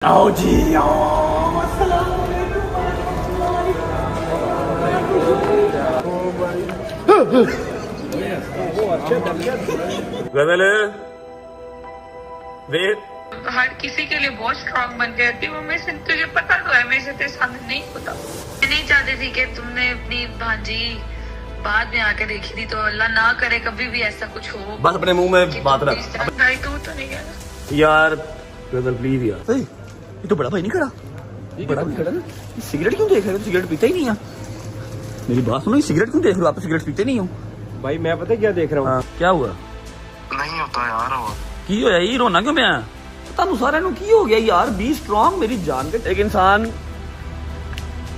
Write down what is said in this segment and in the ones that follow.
आओ जी आओ, अस्सलाम वालेकुम। गजल वेट हर किसी के लिए बहुत स्ट्रांग बन गया थी वो। मैं तुझे पता तो है मेरे से तेरे सामने नहीं होता। मैं नहीं चाहती थी कि तुमने अपनी भांजी बाद में आके देखी थी, तो अल्लाह ना करे कभी भी ऐसा कुछ हो। बस अपने मुंह में बात रख भाई तू तो नहीं है ना यार। गजल प्लीज यार। सही, ये तो बड़ा भाई नहीं खड़ा, बड़ा नहीं खड़ा ना। सिगरेट क्यों देख रहे हो? सिगरेट पीता ही नहीं है। मेरी बात सुनो, सिगरेट क्यों देख रहे हो? आप तो सिगरेट पीते नहीं हो। भाई मैं पता क्या देख रहा हूँ। हाँ, क्या हुआ? नहीं होता यार वो। की होया ये रोना क्यों पिया? ਤੁਹਾਨੂੰ ਸਾਰਿਆਂ ਨੂੰ ਕੀ ਹੋ ਗਿਆ यार? बी स्ट्रांग मेरी जान के। एक इंसान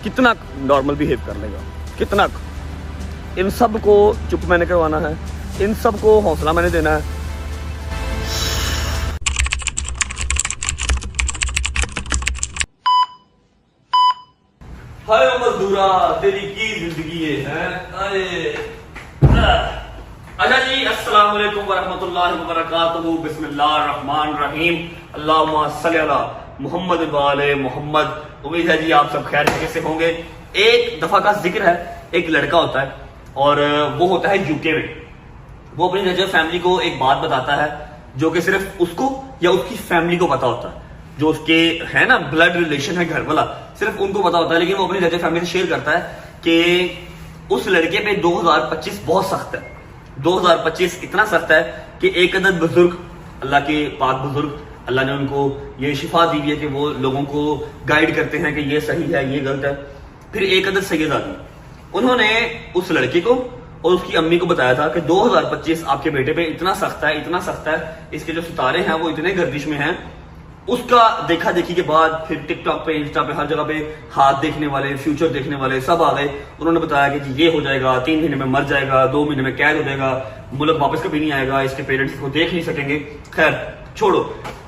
कितना नॉर्मल बिहेव कर लेगा, कितना। इन सब को चुप मैंने करवाना है, इन सब को हौसला मैंने देना है। हाय मजदूरा तेरी की जिंदगी है। अच्छा जी, अस्सलाम वालेकुम वरहमतुल्लाहि वबरकातुहू। बिस्मिल्लाहिर्रहमानिर्रहीम। अल्लाहुम्मा सल्ली अला मुहम्मद व आले मुहम्मद। उम्मीद है जी आप सब खैर से होंगे। एक दफा का जिक्र है, एक लड़का होता है और वो होता है यूके में। वो अपनी नजर फैमिली को एक बात बताता है जो कि सिर्फ उसको या उसकी फैमिली को पता होता है। जो उसके है ना ब्लड रिलेशन है, घर वाला, सिर्फ उनको पता होता है। लेकिन वो अपनी नजर फैमिली से शेयर करता है कि उस लड़के पे 2025 बहुत सख्त है। 2025 इतना सख्त है कि एक अदद बुजुर्ग, अल्लाह के पाक बुजुर्ग, अल्लाह ने उनको ये शिफा दी है कि वो लोगों को गाइड करते हैं कि ये सही है, ये गलत है। फिर एक अदद सैयदादी, उन्होंने उस लड़के को और उसकी अम्मी को बताया था कि 2025 आपके बेटे पे इतना सख्त है, इतना सख्त है, इसके जो सितारे हैं वो इतने गर्दिश में हैं। उसका देखा देखी के बाद फिर टिकटॉक पे, इंस्टा पे, हर जगह पे हाथ देखने वाले, फ्यूचर देखने वाले सब आ गए। उन्होंने बताया कि जी ये हो जाएगा, 3 महीने में मर जाएगा, 2 महीने में कैद हो जाएगा, मुल्क वापस कभी नहीं आएगा, इसके पेरेंट्स को देख नहीं सकेंगे। खैर छोड़ो,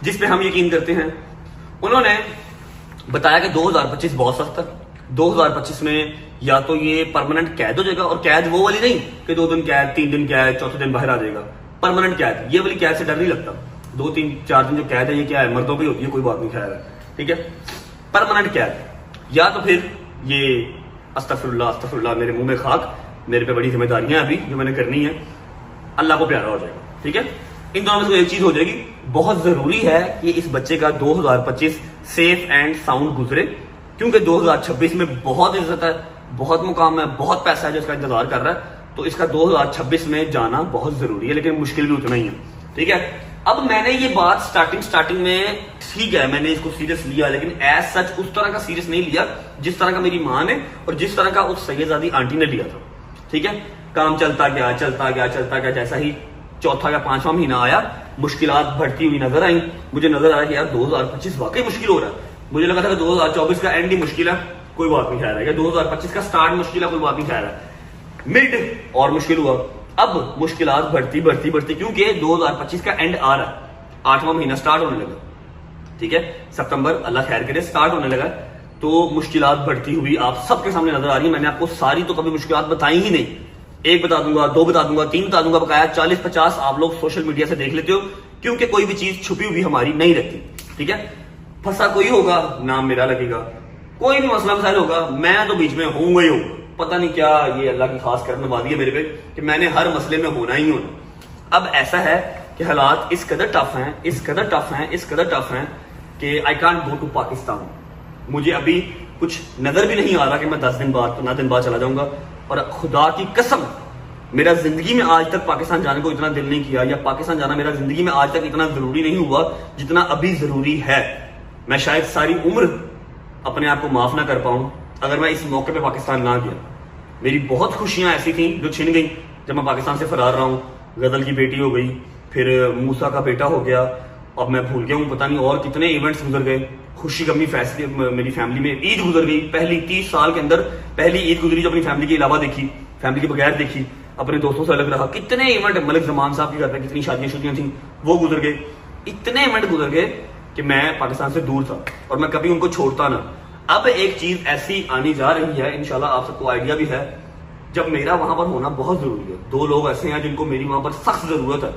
जिस पे हम यकीन करते हैं। उन्होंने बताया कि 2025 बहुत सख्त है। 2025 में या तो ये परमानेंट कैद हो जाएगा, और कैद वो वाली नहीं कि 2 दिन कैद, 3 दिन कैद, चौथे दिन बाहर आ जाएगा। परमानेंट कैद, ये वाली कैद से डर नहीं लगता। 2, 3, 4 दिन जो कैद है ये क्या है, मर्दों की होती है, कोई बात नहीं, खैर है, ठीक है। परमानेंट कैद या तो फिर ये अस्तगफिरुल्लाह अस्तगफिरुल्लाह, मेरे मुंह में खाक, मेरे पे बड़ी जिम्मेदारियां अभी जो मैंने करनी है, अल्लाह को प्यारा हो जाएगा, ठीक है। इन दोनों में से एक चीज हो जाएगी। बहुत जरूरी है कि इस बच्चे का 2025 सेफ एंड साउंड गुजरे, क्योंकि 2026 में बहुत इज्जत है, बहुत मुकाम है, बहुत पैसा है जो इसका इंतजार कर रहा है। तो इसका 2026 में जाना बहुत जरूरी है, लेकिन मुश्किल भी उतना ही है, ठीक है। अब मैंने ये बात स्टार्टिंग में, ठीक है, मैंने इसको सीरियस लिया, लेकिन एज सच उस तरह का सीरियस नहीं लिया जिस तरह का मेरी माँ ने और जिस तरह का उस सैयदादी आंटी ने लिया था, ठीक है। काम चलता गया चलता गया चलता गया। जैसा ही 4था या 5वां महीना आया, मुश्किलात बढ़ती हुई नजर आई। मुझे नजर आया कि यार 2025 वाकई मुश्किल हो रहा है। मुझे लगा था कि 2024 का एंड ही मुश्किल है, कोई बात नहीं खैर है, 2025 का स्टार्ट मुश्किल है, कोई बात नहीं खैर है, मिड और मुश्किल हुआ। अब मुश्किलात बढ़ती बढ़ती बढ़ती, क्योंकि 2025 का एंड आ रहा है, 8वां महीना स्टार्ट होने लगा, ठीक है। सितंबर अल्लाह खैर करे स्टार्ट होने लगा, तो मुश्किलात बढ़ती हुई आप सबके सामने नजर आ रही है। मैंने आपको सारी तो कभी मुश्किलात बताई ही नहीं, 1 बता दूंगा, 2 बता दूंगा, 3 बता दूंगा, बकाया 40-50 आप लोग सोशल मीडिया से देख लेते हो, क्योंकि कोई भी चीज छुपी हुई हमारी नहीं रहती, ठीक है। फंसा कोई होगा, नाम मेरा लगेगा, कोई भी मसला मसाइल होगा, मैं तो बीच में होऊंगा ही होऊंगा। पता नहीं क्या ये अल्लाह की खास करम नवाज़ी है मेरे पे कि मैंने हर मसले में होना ही होना। अब ऐसा है कि हालात इस कदर टफ हैं, इस कदर टफ हैं, इस कदर टफ हैं कि I can't go to Pakistan. मुझे अभी कुछ नजर भी नहीं आ रहा कि मैं 10 दिन बाद, 15 दिन बाद चला जाऊंगा। और खुदा की कसम, मेरा जिंदगी में आज तक पाकिस्तान जाने को इतना दिल नहीं किया, या पाकिस्तान जाना मेरा जिंदगी में आज तक इतना जरूरी नहीं हुआ जितना अभी जरूरी है। मैं शायद सारी उम्र अपने आप को माफ ना कर पाऊं अगर मैं इस मौके पे पाकिस्तान ना गया। मेरी बहुत खुशियां ऐसी थी जो छिन गई जब मैं पाकिस्तान से फरार रहा हूं। गजल की बेटी हो गई, फिर मूसा का बेटा हो गया, अब मैं भूल गया हूं, पता नहीं और कितने इवेंट्स गुजर गए। खुशी गमी फैसले मेरी फैमिली में, ईद गुजर गई, पहली 30 साल के अंदर पहली ईद गुजरी जो अपनी फैमिली के अलावा देखी, फैमिली के बगैर देखी, अपने दोस्तों से अलग रहा। कितने इवेंट, मलिक जमान साहब के घर पे कितनी शादियां थी, वो गुजर गए। इतने इवेंट गुजर गए कि मैं पाकिस्तान से दूर था और मैं कभी उनको छोड़ता ना। अब एक चीज ऐसी आनी जा रही है, इंशाल्लाह आप सबको आइडिया भी है, जब मेरा वहां पर होना बहुत जरूरी है। 2 लोग ऐसे हैं जिनको मेरी वहां पर सख्त जरूरत है,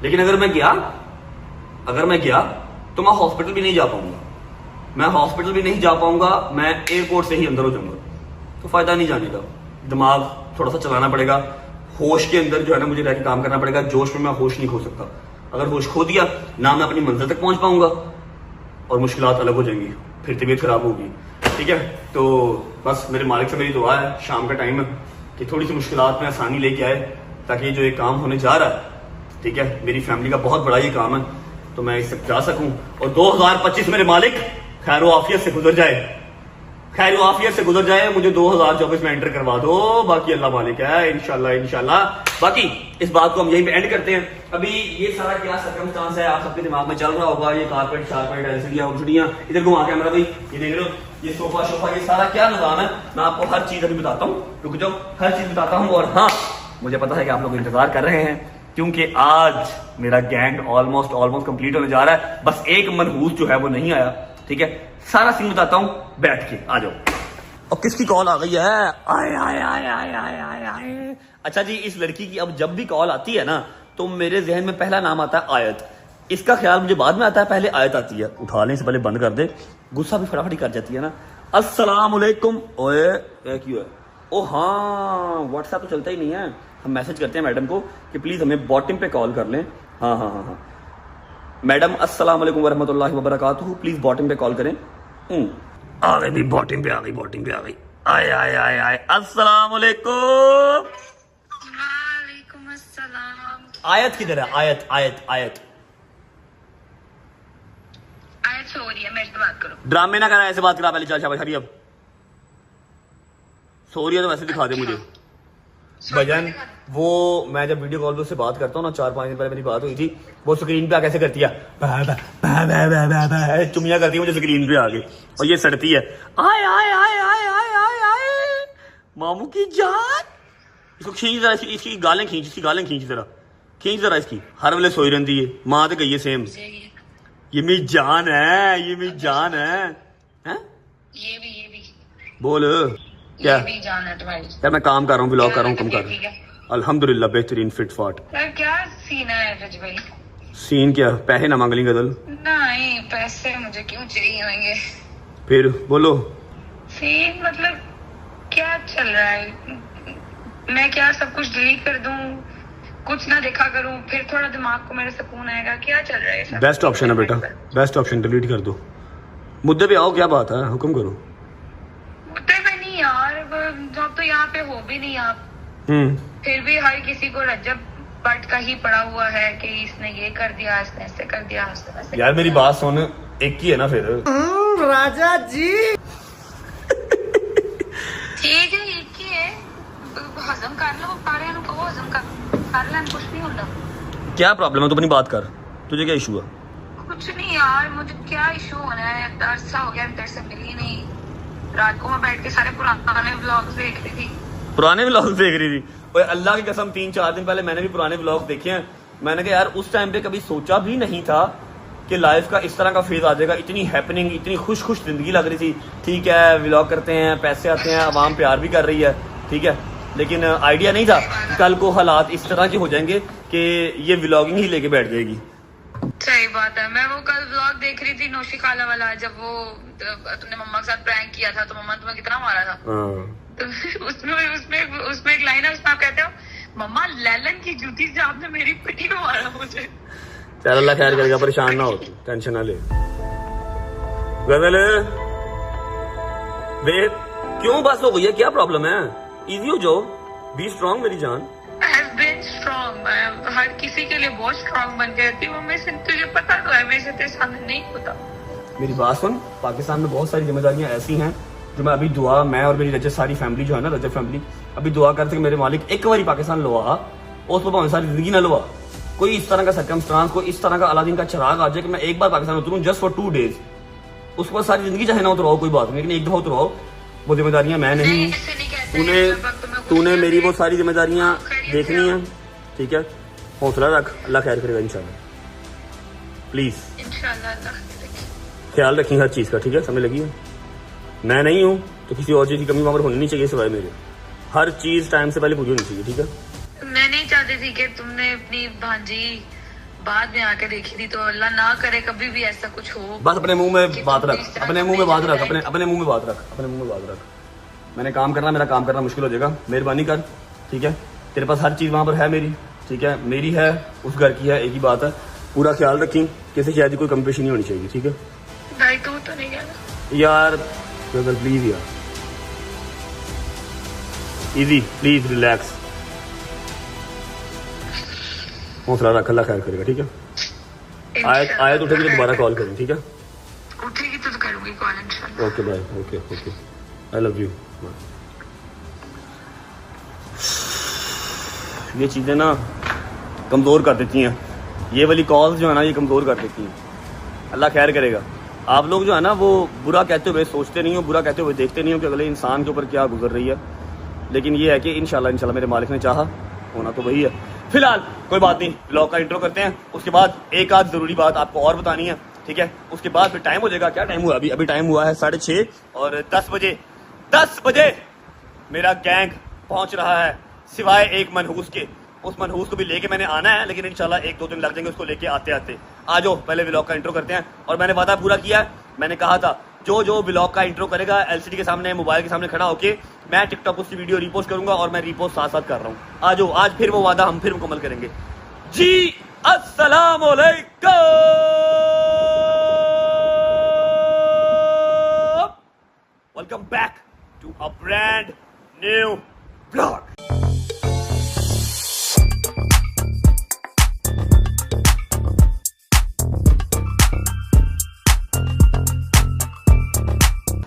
लेकिन अगर मैं गया तो मैं हॉस्पिटल भी नहीं जा पाऊंगा। मैं हॉस्पिटल भी नहीं जा पाऊंगा, मैं एयरपोर्ट से ही अंदर हो जाऊंगा, तो फायदा नहीं जाने का। दिमाग थोड़ा सा चलाना पड़ेगा, होश के अंदर जो है ना मुझे रह के काम करना पड़ेगा। जोश में मैं होश नहीं खो सकता। अगर होश खो दिया ना मैं अपनी मंजिल तक पहुंच पाऊंगा और मुश्किलात अलग हो जाएंगी, फिर तबीयत खराब होगी। ठीक है, तो बस मेरे मालिक से मेरी दुआ है शाम का टाइम है कि थोड़ी सी मुश्किलात में आसानी लेके आए, ताकि जो ये काम होने जा रहा है, ठीक है, मेरी फैमिली का बहुत बड़ा ये काम है, तो मैं इससे जा सकूं और 2025 मेरे मालिक खैर आफियत से गुजर जाए, खैर आफियत से गुजर जाए। मुझे 2024 में एंटर करवा दो, बाकी अल्लाह मालिक है, इंशाल्लाह इंशाल्लाह। बाकी इस बात को हम यहीं पे एंड करते हैं। अभी ये सारा क्या सर्कमस्टांस है आप सबके दिमाग में चल रहा होगा, ये कारपेट शारपेट एलसीडियां उलझड़ियां, इधर घुमा कैमरा भाई, ये देख लो, ये सोफा शोफा, ये सारा क्या निजाम है, मैं आपको हर चीज अभी बताता हूँ। रुक जाओ, हर चीज बताता हूँ। और हाँ, मुझे पता है कि आप लोग इंतजार कर रहे हैं, क्योंकि आज मेरा गैंग ऑलमोस्ट कंप्लीट होने जा रहा है। बस एक मनहूस जो है वो नहीं आया। ठीक है, सारा सीन बताता हूँ, बैठ के आ जाओ। और किसकी कॉल आ गई है? आए आए आए आए आए आए आए। अच्छा जी, इस लड़की की अब जब भी कॉल आती है ना, तो मेरे जहन में पहला नाम आता है आयत। इसका ख्याल मुझे बाद में आता है, पहले आयत आती है। उठाने से पहले बंद कर दे, गुस्सा भी फटाफट कर जाती है ना। अस्सलाम वालेकुम। ओए क्यों है? ओ हाँ, व्हाट्सएप तो चलता ही नहीं है। हम मैसेज करते हैं मैडम को कि प्लीज हमें बॉटम पे कॉल कर लें। हाँ हाँ हाँ हाँ, मैडम अस्सलाम वालेकुम वरहमतुल्लाहि वबरकातुहू, प्लीज बॉटम पे कॉल करें। आ गई भी, बॉटम पे आ गई, बॉटम पे आ गई। आए आए आए आए, अस्सलाम वालेकुम। वालेकुम अस्सलाम। आयत किधर है? आयत आयत आयत आयत सो रही है, मेरे से बात करो। ड्रामे ना करा, ऐसे बात करा। पहले चल शाबाश, हरी अब सो रही है तो वैसे दिखा दे मुझे भजन। वो मैं जब वीडियो कॉल पे उससे बात करता हूँ ना, 4-5 दिन पहले मेरी बात हुई थी, वो स्क्रीन पे कैसे करती है, चुमिया करती है मुझे स्क्रीन पे आगे, और ये सड़ती है। आए आए आए आए आए आए आए मामू की जान। इसको खींच जरा, इसकी गालें खींच, इसकी गालें खींच जरा, खींच जरा इसकी। हर वेले सोई रहती है, माँ तो गई है सेम। ये मेरी जान है, ये मेरी जान है। ये भी बोल क्या? ये भी जान है तुम्हारी। यार मैं काम कर रहा हूँ, ब्लॉग कर रहा हूँ, कम कर रहा हूँ। अल्हम्दुलिल्लाह बेहतरीन फिट फाट। यार क्या सीन है रज भाई? सीन क्या? पैसे ना मांग ली गदल। नहीं, पैसे मुझे क्यों चाहिए होंगे? फिर बोलो। सीन मतलब क्या चल रहा है? मैं क्या सब कुछ डिलीट कर दूं, कुछ ना देखा करूं, फिर थोड़ा दिमाग को मेरे सुकून आएगा? क्या चल रहा है सब? बेस्ट ऑप्शन है बेटा, बेस्ट ऑप्शन, डिलीट कर दो। मुद्दे पे आओ, क्या बात है, हुक्म करो। मुद्दे पे नहीं यार, जब तो यहाँ पे हो भी नहीं आप, फिर भी हर किसी को रजब बट का ही पड़ा हुआ है कि इसने ये कर दिया, इसने ऐसे कर दिया, इसने ऐसे। यार मेरी बात सुन, एक ही है ना फिर। राजा जी ठीक है, एक ही है, हजम कर लो, सारे को हजम कर लें, कुछ नहीं होता। क्या प्रॉब्लम है? तू अपनी बात कर, तुझे क्या इशू है? कुछ नहीं यार, मुझे क्या इशू होना है, अरसा हो गया तेरे से मिली नहीं। रात को मैं बैठ के सारे पुराने व्लॉग्स देख रही थी। पुराने व्लॉग देख रही थी? ओए अल्लाह की कसम, 3-4 दिन पहले मैंने भी पुराने व्लॉग देखे हैं। मैंने कहा यार उस टाइम पे कभी सोचा भी नहीं था कि लाइफ का इस तरह का फेज आ जाएगा। इतनी हैपनिंग, इतनी खुश खुश जिंदगी लग रही थी। ठीक है, व्लॉग करते हैं, पैसे आते हैं, आवाम प्यार भी कर रही है, ठीक है, लेकिन आइडिया नहीं था कल को हालात इस तरह के हो जाएंगे कि ये व्लॉगिंग ही लेके बैठ जाएगी। सही बात है। मैं वो कल व्लॉग देख रही थी नौशी खाला वाला, जब वो तुमने मम्मा के साथ प्रैंक किया था, तो मम्मा तुम्हें कितना मारा था। तो उसमें एक लाइन है, उसमें आप कहते हो, मम्मा लैलन की जूती से आपने मेरी पिटी में मारा मुझे। चल अल्लाह खैर करेगा, परेशान ना हो, टेंशन ना ले। गजल वे क्यों बस हो गई है, क्या प्रॉब्लम है? इजी हो जाओ, बी स्ट्रांग मेरी जान। I have been strong, मैं हर किसी के लिए बहुत स्ट्रांग बन गई थी। वो मेरे से, तुझे पता तो है, मेरे से तेरे सामने नहीं होता। मेरी बात सुन, पाकिस्तान में बहुत सारी जिम्मेदारियां ऐसी हैं जो मैं अभी दुआ, मैं और मेरी रजत सारी फैमिली जो है ना, रजत फैमिली अभी दुआ करते कि मेरे मालिक एक बार पाकिस्तान लवा, उस पर भावे सारी जिंदगी ना लवा। कोई इस तरह का सर्कमस्टांस, कोई इस तरह का अलादीन का चिराग आ जाए कि मैं एक बार पाकिस्तान उतरूं जस्ट फॉर 2 days, उस पर सारी जिंदगी चाहे ना उतराओ, कोई बात नहीं, लेकिन एक दफा उतराओ। वो जिम्मेदारियां मैं नहीं, तूने मेरी वो सारी जिम्मेदारियां देखनी है, ठीक है? हौसला रख, अल्लाह खैर करेगा इंशाल्लाह। प्लीज इंशाल्लाह ख्याल रखी हर चीज का, ठीक है? समझ लगी है? मैं नहीं हूँ तो किसी और चीज की कमी वहां पर होनी नहीं चाहिए सिवाय मेरे। हर चीज टाइम से पहले पूरी होनी चाहिए, ठीक है? मैं नहीं चाहती थी कि तुमने अपनी भांजी बाद में आके देखी थी तो अल्लाह ना करे कभी भी ऐसा कुछ हो। बस अपने मुंह में कि बात तुम रख, इस तरह अपने मुंह में बात रख, अपने अपने मुंह में बात रख, अपने मुंह में बात रख। मैंने काम करना, मेरा काम करना मुश्किल हो जाएगा, मेहरबानी कर, ठीक है। तेरे पास हर चीज़ वहाँ पर है मेरी, ठीक है, मेरी है, उस घर की है, एक ही बात है। पूरा ख्याल रखी, किसी शायद कोई कमी पेशी नहीं होनी चाहिए, ठीक है भाई। तू तो नहीं कहना यार, प्लीज यार, इजी, प्लीज रिलैक्स, हौसला रख, अल्लाह खैर करेगा, ठीक है। आयत उठेगी तो दोबारा कॉल करें, ठीक है। उठेगी तो करूंगी कॉल इंशाल्लाह। Okay bye, okay okay, I love you. ये चीज़ें ना कमज़ोर कर देती हैं, ये वाली कॉल्स जो है ना ये कमज़ोर कर देती हैं। अल्लाह खैर करेगा। आप लोग जो है ना वो बुरा कहते हुए सोचते नहीं हो, बुरा कहते हुए देखते नहीं हो कि अगले इंसान के ऊपर क्या गुजर रही है, लेकिन ये है कि इंशाल्लाह मेरे मालिक ने चाहा, होना तो वही है। फिलहाल कोई बात नहीं, ब्लॉग का इंट्रो करते हैं, उसके बाद एक आध ज़रूरी बात आपको और बतानी है, ठीक है। उसके बाद फिर टाइम हो जाएगा, क्या टाइम हुआ अभी टाइम हुआ है 6:30 और 10 बजे मेरा गैंग पहुंच रहा है, सिवाय एक मनहूस के। उस मनहूस को भी लेके मैंने आना है, लेकिन इंशाल्लाह 1-2 दिन लग जाएंगे उसको लेके आते आते। आ जाओ पहले व्लॉग का इंट्रो करते हैं। और मैंने वादा पूरा किया है, मैंने कहा था जो व्लॉग का इंट्रो करेगा एलसीडी के सामने, मोबाइल के सामने खड़ा होके, मैं टिकटॉक उसकी वीडियो रिपोस्ट करूंगा, और मैं रिपोस्ट साथ साथ कर रहा हूँ। आ जाओ, आज फिर वो वादा हम फिर मुकम्मल करेंगे जी। अस्सलाम वालेकुम, welcome back to a brand new blog.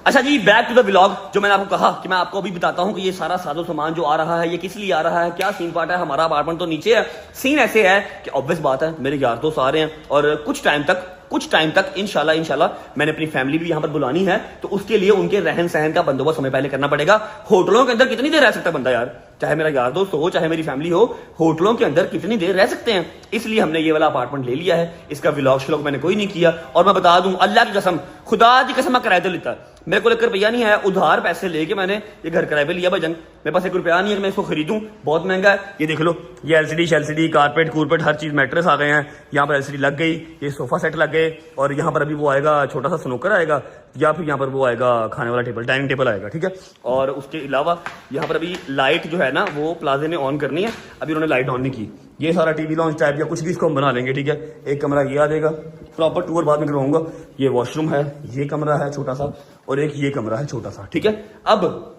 अच्छा जी, बैक टू द व्लॉग। जो मैंने आपको कहा कि मैं आपको अभी बताता हूं कि ये सारा साजो सामान जो आ रहा है ये किस लिए आ रहा है, क्या सीन पार्ट है। हमारा अपार्टमेंट तो नीचे है, सीन ऐसे है कि ऑब्वियस बात है मेरे यार दोस्त आ रहे हैं, और कुछ टाइम तक इंशाल्लाह मैंने अपनी फैमिली भी यहाँ पर बुलानी है, तो उसके लिए उनके रहन सहन का बंदोबस्त हमें पहले करना पड़ेगा। होटलों के अंदर कितनी देर रह सकता है बंदा यार, चाहे मेरा यार दोस्त हो चाहे मेरी फैमिली हो, होटलों के अंदर कितनी देर रह सकते हैं। इसलिए हमने ये वाला अपार्टमेंट ले लिया है। इसका व्लॉग श्लॉग मैंने कोई नहीं किया, और मैं बता दूं अल्लाह की कसम, खुदा की कसम, मैं किराए पे लेता, मेरे को 1 रुपया नहीं है, उधार पैसे लेके मैंने ये घर किराए पे लिया भाईजान। मेरे पास 1 रुपया नहीं है कि मैं इसको खरीदूं, बहुत महंगा है। ये देख लो, ये एलसीडी कारपेट हर चीज, मैट्रेस आ गए हैं, यहाँ पर एलसीडी लग गई, ये सोफा सेट लग गए, और यहाँ पर अभी वो आएगा छोटा सा स्नूकर आएगा, या फिर यहाँ पर वो आएगा खाने वाला टेबल, डाइनिंग टेबल आएगा, ठीक है। और उसके अलावा यहाँ पर अभी लाइट जो है ना वो प्लाजे ने ऑन करनी है, अभी उन्होंने लाइट ऑन नहीं की। ये सारा टीवी लॉन्च टाइप या कुछ भी इसको हम बना लेंगे, ठीक है। एक कमरा ये आ जाएगा, प्रॉपर टूर बाद में करवाऊंगा। ये वॉशरूम है, ये कमरा है छोटा सा, और एक ये कमरा है छोटा सा, ठीक है। अब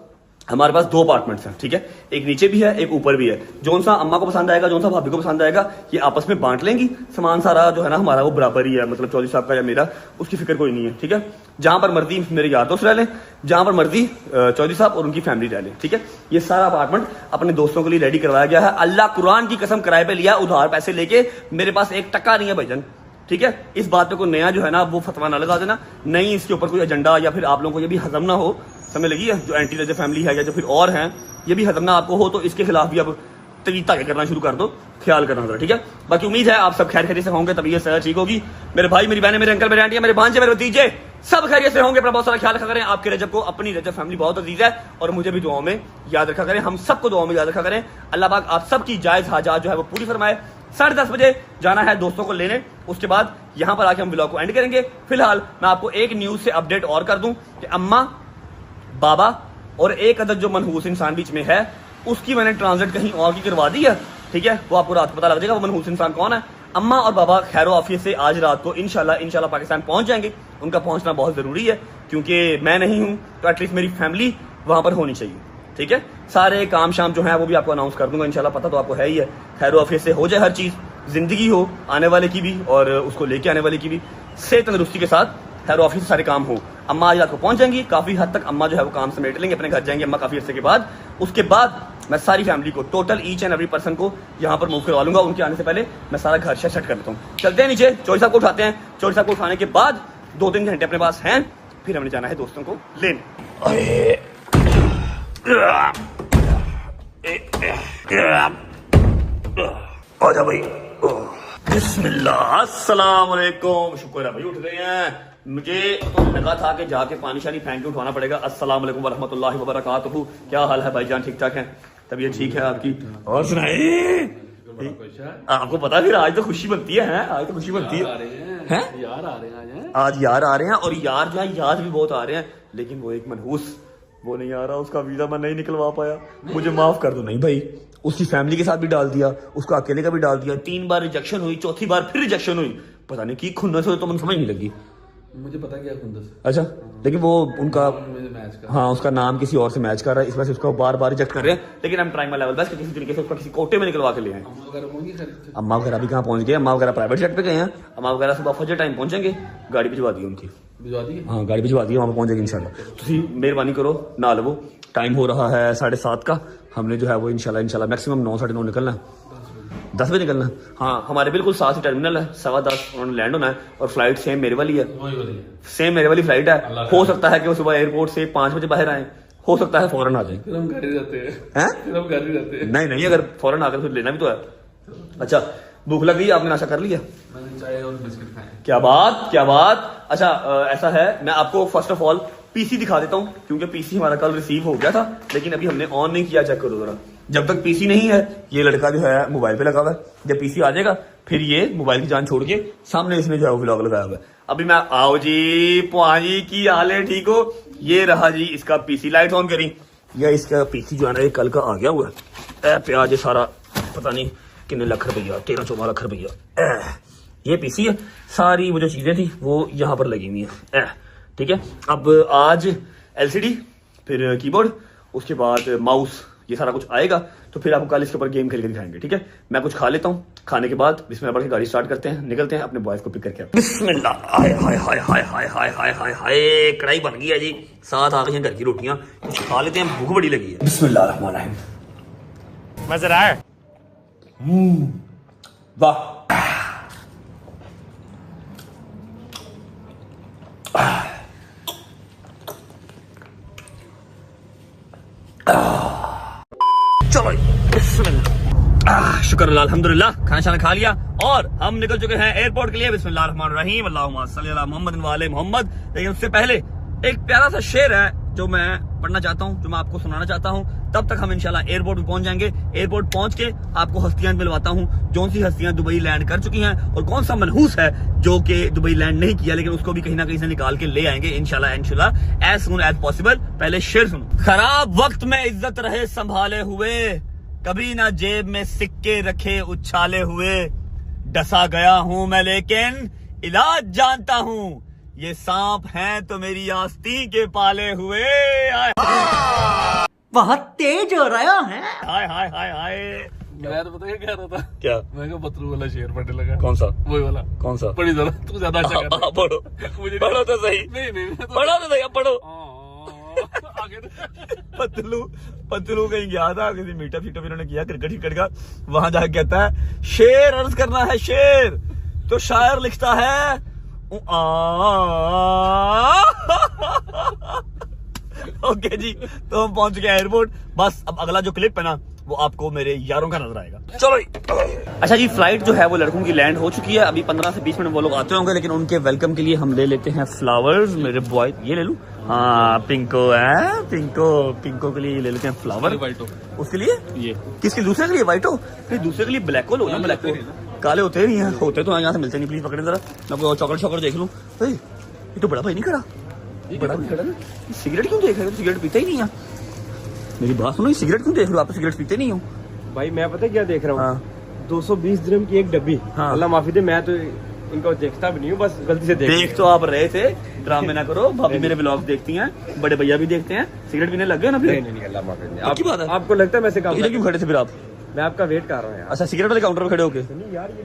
हमारे पास 2 अपार्टमेंट्स हैं, ठीक है, एक नीचे भी है एक ऊपर भी है। जौन सा अम्मा को पसंद आएगा, जौन सा भाभी को पसंद आएगा, ये आपस में बांट लेंगी। सामान सारा जो है ना हमारा वो बराबर ही है, मतलब चौधरी साहब का या मेरा, उसकी फिक्र कोई नहीं है, ठीक है। जहां पर मर्जी मेरे यार दोस्त रह लें, जहां पर मर्जी चौधरी साहब और उनकी फैमिली रह लें, ठीक है। ये सारा अपार्टमेंट अपने दोस्तों के लिए रेडी करवाया गया है। अल्लाह कुरान की कसम किराए पे लिया, उधार पैसे लेके, मेरे पास 1 टका नहीं है भाईजान, ठीक है। इस बात पे कोई नया जो है ना वो फतवा ना लगा देना, नहीं इसके ऊपर कोई एजेंडा, या फिर आप लोगों को ये भी हजम ना हो, समझ लगी है, जो एंटी रजर फैमिली है या जो फिर और हैं, ये भी हजम ना आपको हो, तो इसके खिलाफ भी अब तरीका करना शुरू कर दो, ख्याल करना होगा, ठीक है। बाकी उम्मीद है आप सब खैर खैरियत से होंगे, तभी ये सेहत ठीक होगी। मेरे भाई, मेरी बहनें, मेरे अंकल, मेरे आंटी, मेरे भांजे, मेरे भतीजे सब खैरियत से होंगे। अपना बहुत सारा ख्याल रखा करें। आपके रजब को, अपनी रजब फैमिली बहुत अजीज है, और मुझे भी दुआओं में याद रखा करें, हम सबको दुआओं में याद रखा करें। अल्लाह पाक आप सबकी जायज हाजात जो है वो पूरी फरमाए। 10:30 बजे जाना है दोस्तों को लेने, उसके बाद यहाँ पर आके हम व्लॉग को एंड करेंगे। फिलहाल मैं आपको एक न्यूज से अपडेट और कर दूं कि अम्मा, बाबा और एक अदद जो मनहूस इंसान बीच में है, उसकी मैंने ट्रांसलेट कहीं और की करवा दी है, ठीक है। वो आपको रात को पता लग जाएगा वो मनहूस इंसान कौन है। अम्मा और बाबा खैर आफियत से आज रात को इंशाल्लाह पाकिस्तान पहुंच जाएंगे। उनका पहुंचना बहुत जरूरी है, क्योंकि मैं नहीं हूं तो एटलीस्ट मेरी फैमिली वहां पर होनी चाहिए, ठीक है। सारे काम शाम जो है वो भी आपको अनाउंस कर दूंगा इंशाल्लाह, पता तो आपको है ही है। खैर आफियत से हो जाए हर चीज, जिंदगी हो आने वाले की भी और उसको लेके आने वाले की भी, सेहत तंदुरुस्ती के साथ खैर ऑफिस से सारे काम हो। अम्मा आज रात को पहुंच जाएंगी, काफी हद तक अम्मा जो है वो काम समेट लेंगे, अपने घर जाएंगे अम्मा काफी अर्से के बाद। उसके बाद मैं सारी फैमिली को, total each and every person को यहाँ पर मूव करवा लूंगा। उनके आने से पहले मैं सारा घर सेट कर देता हूँ। चलते हैं नीचे, चौधरी साहब को उठाते हैं। चौधरी साहब को उठाने के बाद 2-3 घंटे अपने पास हैं, फिर हमने जाना है दोस्तों को लेने। आजा भाई, बिस्मिल्लाह, अस्सलाम वालेकुम। शुक्र है भाई उठ गए हैं। मुझे तो लगा था कि जाके पानी शानी फेंक के उठाना पड़ेगा। अस्सलाम वालेकुम वरहमतुल्लाहि वबरकातुहू। क्या हाल है भाईजान, ठीक ठाक है? तबीयत ठीक है आपकी? और सुनाइए। आपको पता फिर आज तो खुशी बनती है आज तो खुशी बनती है यार आ रहे हैं आज यार आ रहे हैं और यार जो है याद भी बहुत आ रहे हैं, लेकिन वो एक मनहूस वो नहीं आ रहा, उसका वीजा मैं नहीं निकलवा पाया, मुझे माफ कर दो। नहीं भाई, उसकी फैमिली के साथ भी डाल दिया, उसका अकेले का भी डाल दिया, 3 बार रिजेक्शन हुई, चौथी बार फिर रिजेक्शन हुई, पता नहीं की खुन्नस हो तो मुझे समझ नहीं लगी। मुझे पता क्या खुंदस अच्छा, लेकिन वो उनका मैच का हाँ उसका नाम किसी और से मैच कर रहा है, इस वजह से उसको बार बार रिजेक्ट कर रहे हैं, लेकिन हम ट्राइंग माई लेवल बेस्ट किसी तरीके से उसका किसी कोटे में निकलवा के ले आए। अम्मा वगैरह भी कहाँ पहुंच गए, अम्मा वगैरह प्राइवेट जेट पे गए हैं, अम्मा वगैरह सुबह फजर टाइम पहुंचेंगे, गाड़ी भिजवा दी उनकी, हाँ गाड़ी भिजवा दी, वहाँ पे पहुंचेगी इंशाल्लाह। तुम मेहरबानी करो ना लो, टाइम हो रहा है 7:30 का, हमने जो है वो इंशाल्लाह मैक्सिमम 9 साढ़े 9 निकलना है, 10 बजे निकलना है। हाँ हमारे बिल्कुल साथ ही टर्मिनल है, 10:15 उन्होंने लैंड होना है और फ्लाइट सेम मेरे वाली है, सेम मेरे वाली फ्लाइट है। हो सकता है कि वो सुबह एयरपोर्ट से 5 बजे बाहर आए, हो सकता है फौरन आ जाए। हम घर ही रहते हैं नहीं नहीं, अगर फौरन आकर फिर लेना भी तो है। अच्छा भूख लग गई, आपने नाश्ता कर लिया? मैंने चाय और बिस्किट खाए। क्या बात क्या बात। अच्छा ऐसा है, मैं आपको फर्स्ट ऑफ ऑल पीसी दिखा देता हूँ, क्योंकि पीसी हमारा कल रिसीव हो गया था लेकिन अभी हमने ऑन नहीं किया, चेक करो जरा। जब तक पीसी नहीं है ये लड़का जो है मोबाइल पे लगा हुआ है, जब पीसी आ जाएगा फिर ये मोबाइल की जान छोड़ के सामने इसने जो है व्लॉग लगाया हुआ है। अभी मैं आओ जी पुआजी की हाल है, ठीक हो? ये रहा जी इसका पीसी, लाइट ऑन करी, या इसका पीसी जो है ना ये कल का आ गया हुआ है। प्याज ये सारा पता नहीं कितने लाख रुपया, 13-14 लाख रुपया ये पीसी है। सारी वो जो चीजें थी वो यहाँ पर लगी हुई है, ठीक है। अब आज एलसीडी, फिर कीबोर्ड, उसके बाद माउस, ये सारा कुछ आएगा, तो फिर आपको कल इसके ऊपर गेम खेल के दिखाएंगे, ठीक है। मैं कुछ खा लेता हूँ, खाने के बाद बिस्मिल्लाह पढ़ के गाड़ी स्टार्ट करते हैं, निकलते हैं अपने बॉयज को पिक करके। बिस्मिल्लाह, हाय हाय हाय हाय हाय हाय हाय हाय हाय, कढ़ाई बन गई है जी, साथ आ गई हैं घर की रोटियां, कुछ खा लेते हैं, भूख बड़ी लगी है। बिस्मिल्लाह रहमान रहीम। मजा रहा है? वाह, चलो शुक्र अल्लाह अल्हम्दुलिल्लाह, खाना शाना खा लिया और हम निकल चुके हैं एयरपोर्ट के लिए। बिस्मिल्लाह रहमान रहीम, अल्लाहुम्मा सल्ली अला मुहम्मद वाले मोहम्मद। लेकिन उससे पहले एक प्यारा सा शेर है जो मैं पढ़ना चाहता हूँ, जो मैं आपको सुनाना चाहता हूँ। तब तक हम इंशाल्लाह एयरपोर्ट पे पहुंच जाएंगे। एयरपोर्ट पहुंच के आपको हस्तियां मिलवाता हूँ, जो सी हस्तियां दुबई लैंड कर चुकी हैं और कौन सा मनहूस है जो कि दुबई लैंड नहीं किया, लेकिन उसको भी कहीं ना कहीं से निकाल के ले आएंगे इंशाल्लाह एज सून एज पॉसिबल। पहले शेर सुनो। खराब वक्त में इज्जत रहे संभाले हुए, कभी ना जेब में सिक्के रखे उछाले हुए, डसा गया हूं मैं लेकिन इलाज जानता हूं, ये सांप हैं तो मेरी आस्तीन के पाले हुए। बहुत तेज हो रहा है। हाय हाय हाय हाय। मैं तो पता क्या कह रहा था, क्या? मैं को बतरू वाला शेर पढ़ने लगा। कौन सा? वही वाला। कौन सा? पढ़ी जरा, तू ज्यादा अच्छा कर रहा है। पढ़ो मुझे पढ़ो तो सही। नहीं पढ़ो तो सही, अब पढ़ो। आगे पतलू कहीं गया था, किसी मीटअप शीटअप इन्होंने किया क्रिकेट का, वहां जाके कहता है शेर अर्ज करना है शेर, तो शायर लिखता है ओके जी, तो हम पहुंच गए एयरपोर्ट। बस अब अगला जो क्लिप है ना वो आपको मेरे यारों का नजर आएगा। चलो अच्छा जी, फ्लाइट जो है वो लड़कों की लैंड हो चुकी है। अभी 15 से 20 मिनट वो लोग आते होंगे, लेकिन उनके वेलकम के लिए हम ले लेते हैं फ्लावर्स। मेरे बॉय ये ले लूं, हाँ पिंको है, पिंको के लिए ले लेते हैं फ्लावर। उसके लिए ये किसके? दूसरे के लिए वाइटो, फिर दूसरे के लिए ब्लैको लो ना। ब्लैको काले होते नहीं है, होते तो यहाँ से मिलते नहीं। प्लीज पकड़े जरा, मैं कोई चॉकलेट देख लूँ। ये तो बड़ा भाई नहीं खड़ा, बड़ा नहीं खड़ा ना। सिगरेट क्यों देख रहे हो? सिगरेट पीता ही नहीं है। मेरी बात सुनो, सिगरेट क्यों देख रहे हो? आप तो सिगरेट पीते नहीं हो। भाई मैं पता क्या देख रहा हूँ? हाँ। 220 दिरहम की एक डब्बी। हाँ। अल्लाह माफी दे, मैं तो इनको देखता भी नहीं हूँ, बस गलती से देख तो आप रहे थे, ड्रामे ना करो। भाभी मेरे व्लॉग देखती हैं, बड़े भैया भी देखते हैं। सिगरेट पीने लग गए ना फिर? नहीं अल्लाह माफी दे। आपकी बात है? आपको लगता है मैं से काम? इधर क्यों खड़े थे फिर आप? मैं आपका वेट कर रहा हूँ यार। अच्छा, सिगरेट वाले काउंटर पे खड़े होके? नहीं यार, ये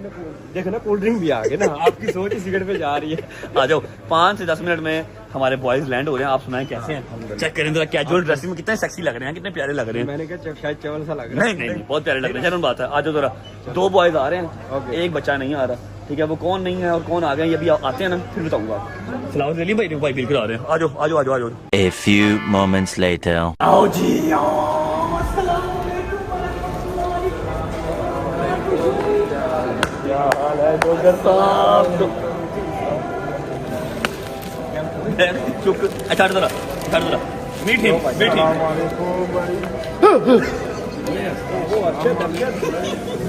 देखो ना, कोल्ड ड्रिंक भी आ गए ना। आपकी सोच ही सिगरेट पे जा रही है। आ जाओ, 5 से 10 मिनट में हमारे बॉयज लैंड हो रहे हैं। आप सुनाएं कैसे हैं? चेक करें जरा, कैजुअल ड्रेसिंग में कितने सेक्सी लग रहे हैं, कितने प्यारे लग रहे हैं। मैंने कहा शायद चावल सा लग रहा है। नहीं बहुत प्यारे लग रहे हैं। चलो बात है, आ जाओ जरा। 2 बॉयज आ रहे हैं, एक बच्चा नहीं आ रहा, ठीक है। वो कौन नहीं है और कौन आ गए, ये भी आते हैं ना फिर बताऊंगा। फ्लावर ले ली भाई, भाई बिल्कुल आ रहे हैं। आ जाओ। A few moments later. आओ जी आओ। क्या हाल है डॉक्टर साहब? चुप, अच्छा जरा मीठी।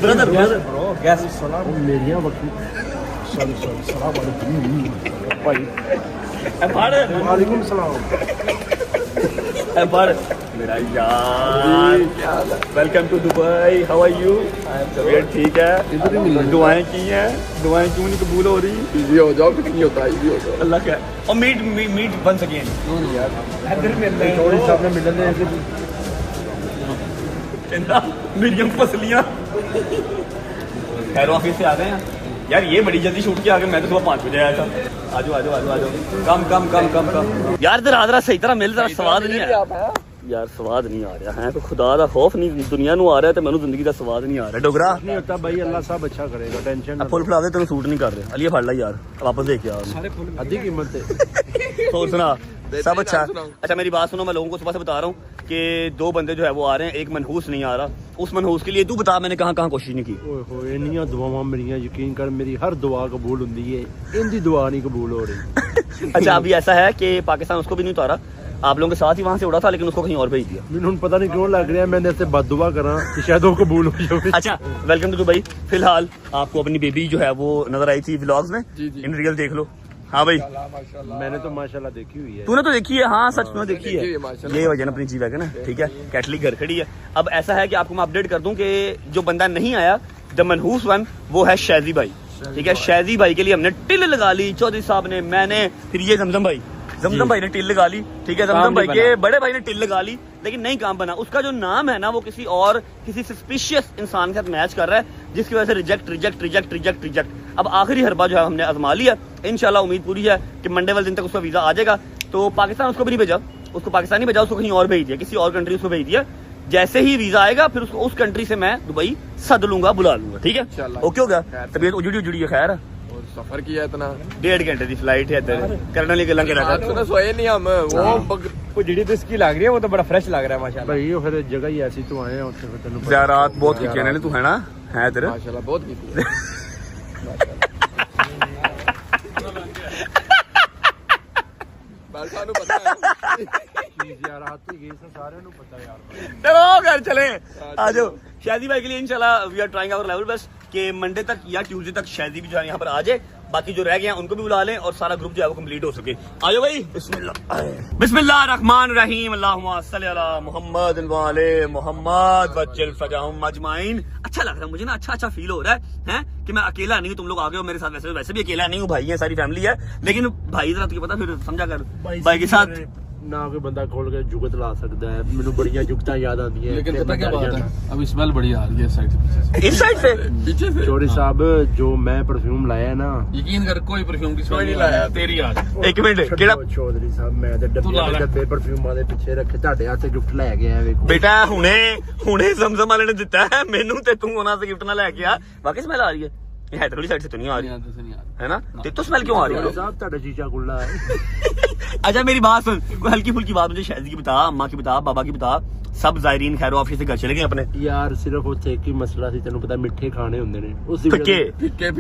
ब्रदर ब्रदर गैस सलाम मेरिया वकील सलाम वालेकुम भाई वालेकुम सलाम मेरा यार welcome to Dubai, how are you? तबीयत ठीक है? दुआएं की हैं, दुआएं क्यों नहीं कबूल हो रही? इजी हो जाओ, कुछ नहीं होता, इजी हो जाओ। अल्लाह का और मीट वंस अगेन चौधरी साहब ने मिलने ऐसे कहना मीडियम फसलियां खैर ऑफिस से आ गए हैं यार। ये बड़ी जल्दी शूट किया, मैं तो सुबह 5 बजे आया था। आजो आजो आजो आजो कम यार इधर आदरा सही तरह मिल, जरा स्वाद नहीं है यार, स्वाद नहीं आ रहा है तो खुदा दा खौफ नहीं दुनिया नु आ रहा है तो मैनू जिंदगी दा स्वाद नहीं आ रहा। डोगरा नहीं होता भाई, अल्लाह सब अच्छा करेगा, टेंशन फुल फुला दे, तेन सूट नहीं कर रहे। अलिए फड़ ला यार, वापस देख के आ सारे फुल आधी कीमत है। और सुना सब अच्छा। अच्छा मेरी बात सुनो, मैं लोगों को सुबह से बता रहा हूँ कि 2 बंदे जो है वो आ रहे हैं, एक मनहूस नहीं आ रहा। उस मनहूस के लिए तू बता मैंने कहाँ कहाँ कोशिश नहीं की। ओए होए इन्नियां दुआवां मेरियां, यकीन कर मेरी हर दुआ कबूल हुंदी है, इंदी दुआ नहीं कबूल हो रही। अच्छा अभी ऐसा है कि पाकिस्तान उसको भी नहीं उतारा, आप लोगों के साथ ही वहां से उड़ा था, लेकिन उसको कहीं और भेज दिया। मैंने पता नहीं क्यों लग रहा है, मैंने ऐसे बददुआ करा कि शायद वो कबूल हो जाए। अच्छा वेलकम टू दुबई। फिलहाल आपको अपनी बेबी जो है वो नजर आई थी व्लॉग्स में, इन रियल देख लो। हाँ भाई मैंने तो माशाल्लाह देखी हुई है। तूने तो देखी है? हाँ सच में देखी है। ये वजह अपनी जी वैगन है, ठीक है, कैटलिक घर खड़ी है। अब ऐसा है कि आपको मैं अपडेट कर दूं कि जो बंदा नहीं आया द मनहूस वन वो है शैजी भाई, ठीक है। शैजी भाई के लिए हमने टिल लगा ली, चौधरी साहब ने, मैंने, फिर ये जमजम भाई ने टिल लगा ली, ठीक है। जमजम भाई के बड़े भाई ने टिल लगा ली, लेकिन नहीं काम बना। उसका जो नाम है ना वो किसी सस्पिशियस इंसान के साथ मैच कर रहा है, जिसकी वजह से रिजेक्ट। अब आखिरी हरबा जो है हमने आजमा लिया। इंशाल्लाह उम्मीद पूरी है कि मंडे वाले दिन तक उसका वीजा आ जाएगा। तो पाकिस्तान उसको भी नहीं भेजा, उसको पाकिस्तान नहीं भेजा, उसको कहीं और भेज दिया, किसी और कंट्री उसको भेज दिया। जैसे ही वीजा आएगा फिर उसको उस कंट्री से मैं दुबई सद लूंगा, बुला लूंगा, ठीक है। ओके हो गया, तबीयत उजड़ी है। खैर सफर किया इतना 1.5 घंटे की फ्लाइट है इधर करने लगे लंगे तो सोए नहीं हम वो जिड़ी तो इसकी लग रही है, वो तो बड़ा फ्रेश लग रहा है माशाल्लाह भाई। ये फिर जगह ही ऐसी तो आए हैं उत्थे फिर तेनु ज़ियारत बहुत की ने तू है ना, है तेरे माशाल्लाह बहुत की बाल सानू पता है ज़ियारत ही गई सारे नु पता यार। चलो घर चले, आ जाओ। शादी भाई के लिए इंशाल्लाह we are trying our level best कि मंडे तक या ट्यूसडे तक शादी भी जो है यहाँ पर आ जाए, बाकी जो रह गए हैं उनको भी बुला लें और सारा ग्रुप जो है वो कंप्लीट हो सके। आ जाओ भाई, बिस्मिल्लाह रहमान रहीम, अल्लाहुम्मा सल्ली अला मुहम्मद व आले मुहम्मद वज्जल फजाहुम अजमाइन। अच्छा लग रहा है मुझे ना, अच्छा फील हो रहा है कि मैं अकेला नहीं हूँ, तुम लोग आ गए हो मेरे साथ। वैसे भी अकेला नहीं हूँ, भाई है, सारी फैमिली है, लेकिन भाई जरा तुझे पता फिर समझा कर भाई के साथ ना कोई बंदा खोल के जुगत ला सकता है। मैंने बड़ियां जुगतां याद आती हैं। लेकिन पता क्या बात है, अभी स्मेल बड़ी आ रही है इस साइड से, इस साइड से पीछे से। चौधरी साहब जो मैं परफ्यूम लाया है ना, यकीन कर कोई परफ्यूम की स्मेल नहीं लाया, तेरी आ गई। एक मिनट केड़ा चौधरी साहब मैं ते डब्बे परफ्यूमाਂ ਦੇ ਪਿੱਛੇ ਰੱਖੇ, ਤੁਹਾਡੇ ਵਾਸਤੇ ਗਿਫਟ ਲੈ ਕੇ ਆਇਆ ਵੇਖੋ। बेटा हुणे जमजम वाले ने दिता है मेनू ते तू उन्हां से गिफ्ट ना लेके आ। वाकई स्मेल आ रही है, ये हैदर वाली साइड से तो नहीं आ रही है ना, ते तो स्मेल क्यों आ रही है? साहब ਤੁਹਾਡਾ शीशा खुला है। अच्छा मेरी बात सुन, कोई हल्की फुल्की बात मुझे शादी की बता, अम्मा की बता, बाबा की बता। सब जायरीन खैर ऑफिस से घर चले गए अपने यार। सिर्फ ਉੱਥੇ ਇੱਕ ਹੀ ਮਸਲਾ ਸੀ, ਤੈਨੂੰ ਪਤਾ ਮਿੱਠੇ ਖਾਣੇ ਹੁੰਦੇ ਨੇ, ਉਸ ਦੀ ਫਿੱਕੇ ਤੇ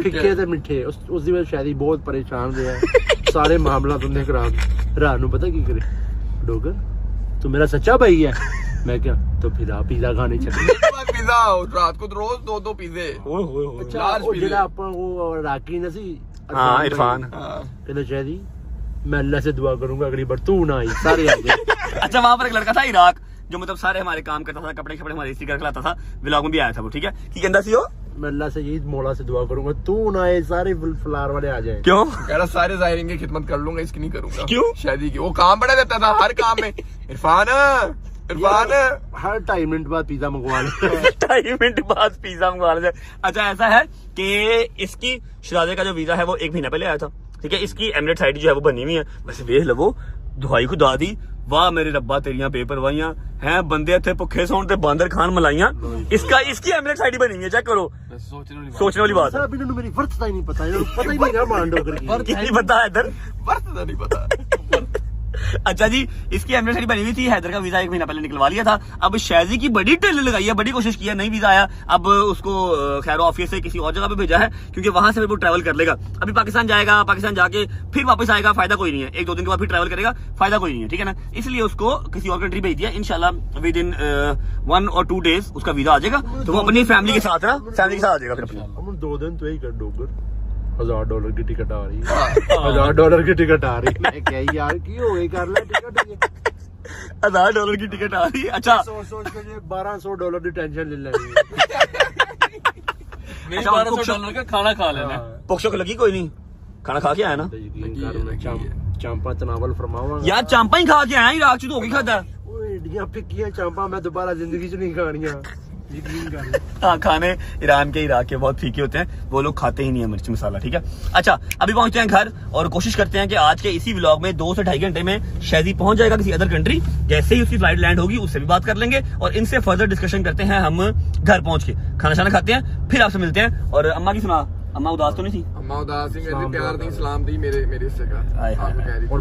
ਮਿੱਠੇ, ਉਸ ਦੀ ਵਜ੍ਹਾ ਸ਼ਾਇਦ ਬਹੁਤ ਪਰੇਸ਼ਾਨ ਰਿਹਾ। ਸਾਰੇ ਮਾਮਲਾ तुमने खराब। रात ਨੂੰ पता की करे, डोगर तू मेरा सच्चा भाई है। मैं क्या तो फिर आप पिज्जा खाने चले। पिज्जा रात को रोज 2 पिज्जे। अच्छा ਉਹ ਜਿਹੜਾ ਆਪਾਂ ਉਹ ਰਾਕੀ ਨਾ ਸੀ, हाँ इरफान। कहना शायद मैं अल्लाह से दुआ करूंगा अगली बार तू ना आई, सारे आ गए। अच्छा वहां पर एक लड़का था इराक, जो मतलब सारे हमारे काम करता था, कपड़े हमारे इस्त्री करके लाता था, व्लॉग में भी आया था वो, ठीक है। की कहता सी हो मैं अल्लाह से यही मौला से दुआ करूंगा तू ना आए, सारे फ्लावर वाले आ जाए। क्यों? कह रहा सारे जायरीन की खिदमत कर लूंगा, इसकी नहीं करूंगा। क्यों? शादी की वो काम बड़ा देता था हर काम में। इरफान हर 2.5 मिनट बाद पिज्जा मंगवा ले। 2.5 मिनट बाद पिज्जा मंगवा ले। अच्छा ऐसा है कि इसकी शराजे का जो वीजा है वो 1 महीना पहले आया था, ठीक है। इसकी एमिरेट्स आईडी जो है वो बनी हुई है, वैसे वेख लवो दुहाई खुदा दी, वाह मेरे रब्बा तेरियां बेपरवाहियां हैं, बंदे इत्थे भुखे सौण ते बांदर खान मलाइयां। इसकी एमिरेट्स आईडी बनी हुई है, चेक करो। सोचने वाली बात है। अभी इन्होंने मेरी वर्थ ही नहीं पता, पता ही नहीं क्या मान डोगर की नहीं पता है इधर वर्त नहीं पता। अच्छा जी, इसकी एनिवर्सरी बनी हुई थी, हैदर का वीजा 1 महीना पहले निकलवा लिया था। अब शायजी की बड़ी टेल लगाई है, बड़ी कोशिश की है, नहीं वीजा आया। अब उसको खैर ऑफिस से किसी और जगह पे भेजा है, क्योंकि वहां से वो ट्रैवल कर लेगा। अभी पाकिस्तान जाएगा, पाकिस्तान जाके फिर वापस आएगा, फायदा कोई नहीं है। 1-2 दिन के बाद फिर ट्रैवल करेगा, फायदा कोई नहीं है, ठीक है ना। इसलिए उसको किसी और कंट्री भेज दिया। इंशाल्लाह विद इन 1 or 2 days उसका वीजा आ जाएगा, तो वो अपनी फैमिली के साथ आ जाएगा फिर अपनी। हम 2 दिन तो यही कर डोगर। $1000 की टिकट आ रही है, $1000 की टिकट आ रही है। मैं क्या यार की हो गई, कर ले टिकट। $1000 की टिकट आ रही है। अच्छा, सोच के $1200 की टेंशन ले लेनी है। नहीं, $1200 का खाना खा लेना। पोक्षो लगी कोई नहीं, खाना खा के आया ना चांपा तनावल फरमावा यार, चांपा ही खा के आया, इराक च तो होगी खाता। एडियां फिक्कियां चांपा मैं दोबारा जिंदगी च नहीं खानियां। यकीन कर। हाँ, खाने ईरान के इराक के बहुत फीके होते हैं, वो लोग खाते ही नहीं है मिर्च मसाला, ठीक है। अच्छा, अभी पहुंचते हैं घर और कोशिश करते हैं कि आज के इसी व्लॉग में 2 से 2.5 घंटे में शायद पहुंच जाएगा किसी अदर कंट्री। जैसे ही उसकी फ्लाइट लैंड होगी उससे भी बात कर लेंगे और इनसे फर्दर डिस्कशन करते हैं हम घर पहुंच के। खाना शाना खाते हैं, फिर आपसे मिलते हैं। और अम्मा की सुना, अम्मा उदास तो नहीं थी? अम्मा उदास सिंह ऐसे प्यार दी, सलाम दी मेरे हिस्से का। हाय हाय। आपको कह रही थी।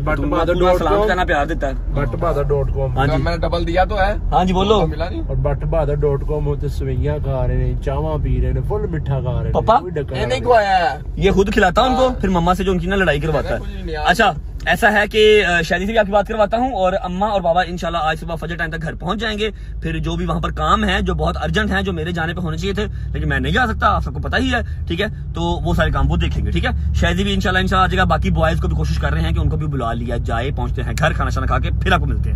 और सलाम करना प्यार देता है। बटबहादुर.com हाँ जी, मैंने डबल दिया तो है, हाँ जी बोलो। तो मिला नहीं। और बटबहादुर.com होते सवैयां खा रहे हैं, चावा पी रहे हैं, फुल मिठा खा रहे हैं। पापा? कोई डका ये नहीं खुआया है। ये खुद खिलाता है उनको, फिर मम्मा से जो उनकी ना लड़ाई करवाता कुछ नहीं है। यार। अच्छा, ऐसा है कि शादी से भी आपकी बात करवाता हूँ और अम्मा और बाबा इंशाल्लाह आज सुबह फजर टाइम तक घर पहुंच जाएंगे। फिर जो भी वहां पर काम है जो बहुत अर्जेंट है, जो मेरे जाने पे होने चाहिए थे लेकिन मैं नहीं जा सकता, आप सबको पता ही है, ठीक है, तो वो सारे काम वो देखेंगे, ठीक है। शादी भी इंशाल्लाह आ जाएगा। बाकी बॉयज को भी कोशिश कर रहे हैं कि उनको भी बुला लिया जाए। पहुंचते हैं घर, खाना शाना खा के फिर आपको मिलते हैं।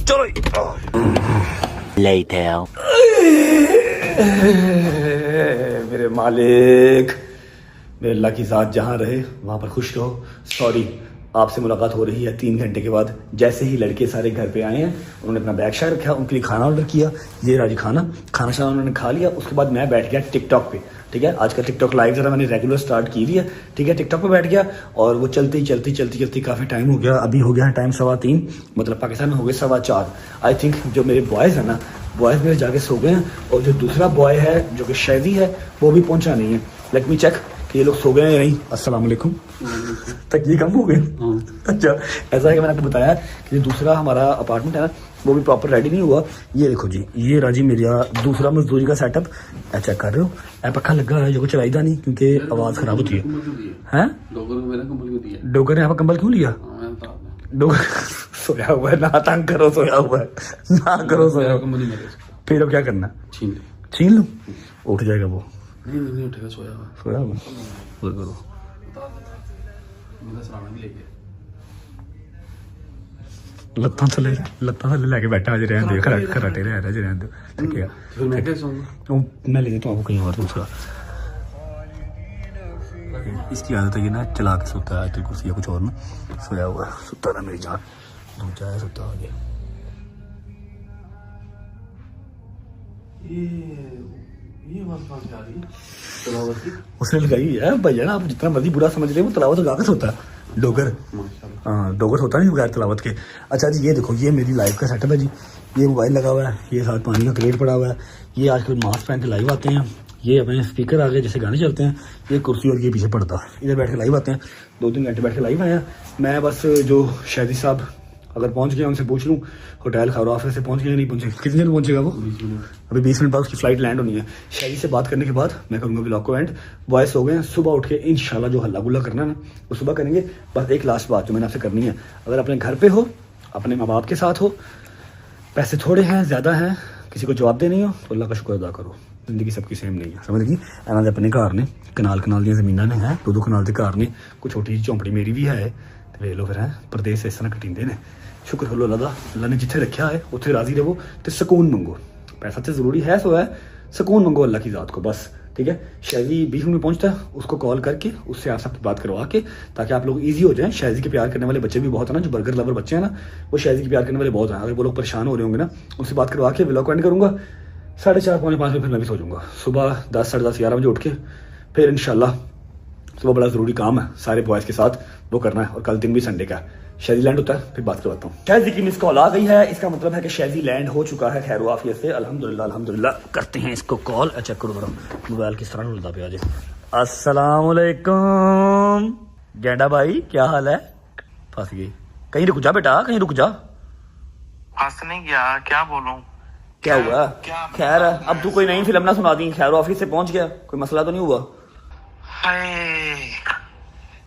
चलो Later. मेरे मालिक, मेरे अल्लाह की जात जहाँ रहे वहां पर खुश रहो। सॉरी, आपसे मुलाकात हो रही है 3 घंटे के बाद। जैसे ही लड़के सारे घर पे आए हैं, उन्होंने अपना बैग शायद रखा, उनके लिए खाना ऑर्डर किया। ये राजी खाना शाना उन्होंने खा लिया। उसके बाद मैं बैठ गया टिकटॉक पे, ठीक है। आज का टिकटॉक लाइव जरा मैंने रेगुलर स्टार्ट की हुई है, ठीक है। टिकटॉक पे बैठ गया और वो चलती काफी टाइम हो गया। अभी हो गया है टाइम 3:15, मतलब पाकिस्तान में हो गए 4:15। आई थिंक जो मेरे बॉयज है ना, बॉयज मेरे जाके सो गए हैं और जो दूसरा बॉय है जो कि शायदी है वो भी पहुंचा नहीं है। लेट मी चेक कि ये लोग सो गए हैं या नहीं। अस्सलाम वालेकुम। तक ये कम हो गए। अच्छा, ऐसा है कि मैंने आपको बताया कि जो दूसरा हमारा अपार्टमेंट है ना, वो भी प्रॉपर रेडी नहीं हुआ। ये देखो जी, ये राजी मेरा दूसरा मजदूरी का सेटअप चेक कर रहे हो। ए पक्का लगा है जो चलाईदा नहीं क्योंकि आवाज खराब होती है। हैं डोगर ने यहाँ कंबल क्यों लिया? डोगर सोया हुआ है ना, तंग करो, सोया हुआ है ना, करो सोया हुआ। फिर अब क्या करना? छीन लो, उठ जाएगा वो। नहीं उठेगा, सोया हुआ करो। ਲੱਤਾਂ ਥੱਲੇ ਲੈ ਕੇ बैठा अज रहने दो, खराटे रह रहा रहने दो, ठीक है। फिर मैं कैसे सोऊंगा? मैं ले देता हूँ कहीं और दूसरा। इसकी आदत है ये ना चला के सोता है, आजकल कुर्सी या कुछ और ना सोया हुआ है, सुता रहा मेरी जान। दूजा है सुता हो गया। ये बात कहाँ से आ रही है? उसने लगाई है भैया ना, आप जितना मर्जी बुरा समझ रहे हो, तलावत लगा के सोता है डोगर। हाँ, डोगर होता नहीं बगैर तलावत के। अच्छा जी, ये देखो, ये मेरी लाइव का सेटअप है जी। ये मोबाइल लगा हुआ है, ये साथ पानी का क्रेट पड़ा हुआ है, ये आजकल मास्क पहन के लाइव आते हैं, ये अपने स्पीकर आगे जैसे गाने चलते हैं, ये कुर्सी और ये पीछे पड़ता है, इधर बैठ के लाइव आते हैं। 2-3 घंटे बैठ के लाइव आए हैं। मैं बस जो शादी साहब अगर पहुंच गया उनसे पूछ लूँ होटल खौराफे से पहुंच गया नहीं पहुंचे, कितनी देर पहुंचेगा वो? अभी 20 मिनट बाद उसकी फ्लाइट लैंड होनी है। शादी से बात करने के बाद मैं करूँगा व्लॉग को एंड। बॉयस हो गए हैं, सुबह उठ के इंशाल्लाह जो हल्ला गुल्ला करना है ना वो सुबह करेंगे। बस एक लास्ट बात जो मैंने आपसे करनी है, अगर अपने घर पे हो, अपने माँ बाप के साथ हो, पैसे थोड़े हैं ज़्यादा हैं, किसी को जवाब दे नहीं हो, तो अल्लाह का शुक्र अदा करो। जिंदगी सबकी सेम नहीं है, समझ लगी? इन्होंने अपने घर ने कनाल दी जमीन ने है, 2-2 कनाल के घर ने, कोई छोटी जी झोंपड़ी मेरी भी है, तो वे लो फिर है परदेस इस तरह कटींदे ने। शुक्र करो अल्लाह ने जिथे रखा है उत्थे राजी रहो तो सुकून मंगो। पैसा तो जरूरी है, सो है, सुकून मंगो अल्लाह की ज़ात को बस, ठीक है। शायदी 20 मिनट में पहुंचता है, उसको कॉल करके उससे आप सबकी बात करवा के, ताकि आप लोग इजी हो जाएं। शायदी के प्यार करने वाले बच्चे भी बहुत है ना, जो बर्गर लवर बच्चे हैं ना, वो शायदी के प्यार करने वाले बहुत हैं। अगर वो लोग परेशान हो रहे होंगे ना, उससे बात करवा के व्लॉग एंड करूँगा 4:30-5 बजे, फिर मैं भी सो जाऊँगा। सुबह 10-10:30-11 बजे उठ के फिर इंशाल्लाह सुबह बड़ा ज़रूरी काम है सारे बॉयज़ के साथ, वो करना है। और कल दिन भी संडे का शादी लैंड होता है, फिर बात करवाता हूँ। शादी की मिस कॉल आ गई है, इसका मतलब है कि शादी लैंड हो चुका है खैर आफियत से, अल्हम्दुलिल्लाह। करते हैं इसको कॉल। चेक करो जरा मोबाइल किस तरह उल्टा पे आ जाए। अस्सलाम वालेकुम गेंडा भाई, क्या हाल है? फंस गई कहीं रुक जा बेटा, कहीं रुक जा। फंस नहीं गया, क्या बोलूं? क्या हुआ? खैर अब तू कोई नई फिल्म ना सुना दी। खैर ऑफिस से पहुंच गया, कोई मसला तो नहीं हुआ? हाय,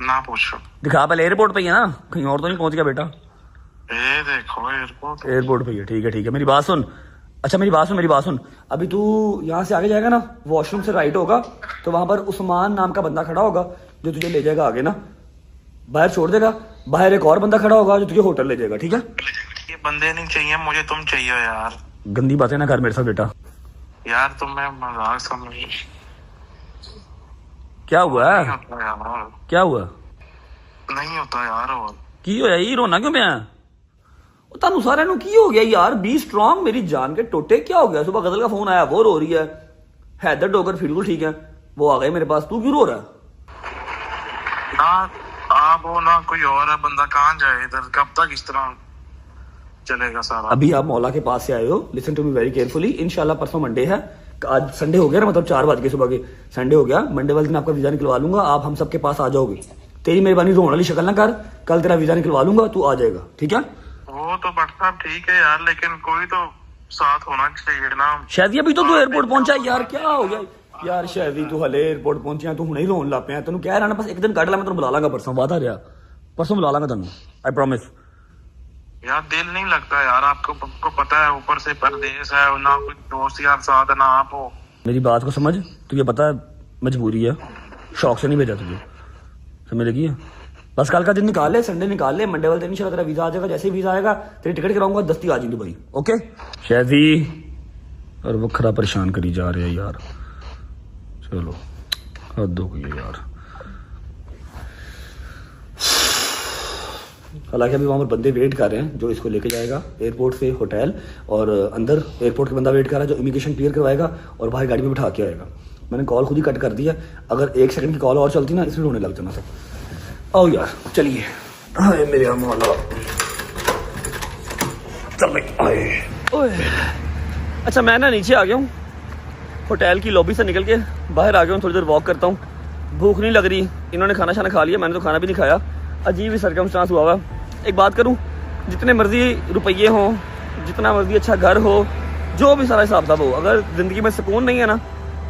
ना पूछो। दिखा पहले एयरपोर्ट पे ही है ना, कहीं और तो नहीं पहुंच गया बेटा? ये देखो एयरपोर्ट। एयरपोर्ट पे ही है, ठीक है ठीक है। मेरी बात सुन, अच्छा मेरी बात सुन। अभी तू यहाँ से आगे जाएगा ना, वॉशरूम से राइट होगा तो वहां पर उस्मान नाम का बंदा खड़ा होगा जो तुझे ले जाएगा आगे ना, बाहर छोड़ देगा। बाहर एक और बंदा खड़ा होगा जो तुझे होटल ले जाएगा, ठीक है? ये बंदे नहीं चाहिए मुझे, तुम चाहिए हो यार। गंदी बातें ना कर मेरे साथ बेटा। यार तुम्हें मजाक समझ। क्या हुआ? नहीं होता यार, क्या हुआ? नहीं होता यार। और की होया ये रोना क्यों पिया? तानू सारे नु की हो गया यार? बी स्ट्रांग मेरी जान के टोटे। क्या हो गया? सुबह गजल का फोन आया, वो रो रही है। हैदर डोगर बिल्कुल ठीक है, वो आ गए मेरे पास, तू क्यों रो रहा है? ना आप हो ना कोई और है, बंदा कहाँ जाए इधर, कब तक इस तरह चलेगा सारा? अभी आप मौला के पास से आए हो, listen to me very carefully. इंशाल्लाह परसों मंडे है, आज संडे हो गया ना, मतलब 4 बज के सुबह के संडे हो गया। मंडे वाले दिन आपका वीजा निकलवा लूंगा, आप हम सबके पास आ जाओगे। तेरी मेहरबानी रोने वाली शक्ल ना कर, कल तेरा वीजा निकलवा लूंगा, तू आ जाएगा, ठीक है? वो तो बट साहब ठीक है यार, लेकिन कोई तो साथ होना चाहिए ना। शायद अभी तो तू एयरपोर्ट पहुंचा यार, क्या हो गया यार? शायद तू हले एयरपोर्ट पहुंचा, तू हुणे ही रोन लग पिया। तेन कह रहा ना बस एक दिन कट ला, मैं तेन बुला लांगा परसों, वादा रहा। परसों बुला लांगा तेन, आई प्रॉमिस। यार दिल नहीं लगता यार, आपको पता है ऊपर से परदेश है, ना कोई दोस्त यार साथ है, ना आप हो। मेरी बात को समझ, तुझे पता है मजबूरी है, शौक से नहीं भेजा तुझे, समझ लगी है? बस कल का दिन निकाल ले, संडे निकाल ले, मंडे वाले दिन इंशाल्लाह तेरा वीजा आ जाएगा। जैसे ही वीजा आएगा तेरी टिकट कराऊंगा, दस्ती आ जाएगी दुबई, ओके? शायदी और वो खरा परेशान करी जा रहे हैं यार। चलो हद हो गई है यार। हालांकि अभी वहां पर बंदे वेट कर रहे हैं जो इसको लेके जाएगा एयरपोर्ट से होटल, और अंदर एयरपोर्ट का बंदा वेट कर रहा है जो इमिग्रेशन क्लियर करवाएगा और बाहर गाड़ी में बिठा के आएगा। मैंने कॉल खुद ही कट कर दिया, अगर 1 सेकंड की कॉल और चलती ना इसलिए रोने लग जाना था। आओ यार चलिए, हाय मेरे मौला, चल आए। अच्छा मैं ना नीचे आ गया हूँ, होटल की लॉबी से निकल के बाहर आ गया हूँ, थोड़ी देर वॉक करता हूँ। भूख नहीं लग रही, इन्होंने खाना शाना खा लिया, मैंने तो खाना भी नहीं खाया। अजीब ही सर्कमस्टांस हुआ हुआ। एक बात करूं, जितने मर्जी रुपये हों, जितना मर्जी अच्छा घर हो, जो भी सारा हिसाब किताब हो, अगर जिंदगी में सुकून नहीं है ना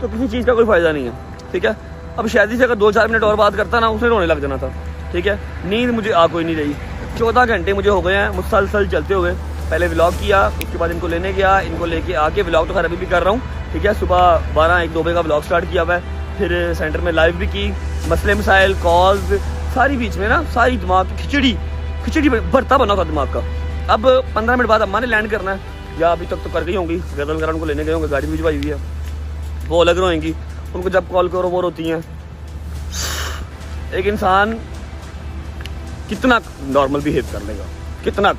तो किसी चीज़ का कोई फायदा नहीं है, ठीक है? अब शायद से अगर 2-4 मिनट और बात करता ना, उसने रोने लग जाना था, ठीक है? नींद मुझे आ कोई नहीं रही। 14 घंटे मुझे हो गए हैं मुसलसल चलते हुए। पहले व्लॉग किया, उसके बाद इनको लेने गया, इनको लेके आके व्लॉग तो खैर अभी भी कर रहा हूँ, ठीक है? सुबह 12-1-2 बजे का व्लॉग स्टार्ट किया हुआ है, फिर सेंटर में लाइव भी की, मसले मसाइल कॉल्स सारी बीच में ना, सारी दिमाग की खिचड़ी भरता बना था दिमाग का। अब 15 मिनट बाद अम्मा ने लैंड करना है, या अभी तक तो कर गई होंगी, गजल करान को लेने गए होंगे, गाड़ी भिजवाई हुई है, वो अलग रोएंगी। उनको जब कॉल करो वो रोती हैं। एक इंसान कितना नॉर्मल बिहेव कर लेगा, कितना?